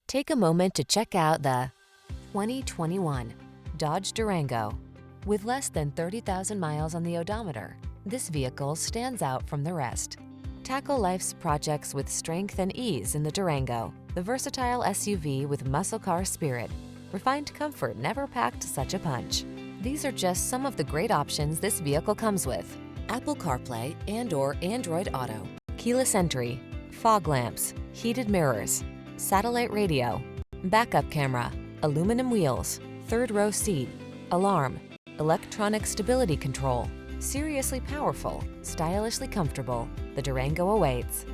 Take a moment to check out the 2021 Dodge Durango. With less than 30,000 miles on the odometer, this vehicle stands out from the rest. Tackle life's projects with strength and ease in the Durango, the versatile SUV with muscle car spirit. Refined comfort never packed such a punch. These are just some of the great options this vehicle comes with: Apple CarPlay and/or Android Auto, keyless entry, fog lamps, heated mirrors, satellite radio, backup camera, aluminum wheels, third row seat, alarm, electronic stability control. Seriously powerful, stylishly comfortable. The Durango awaits.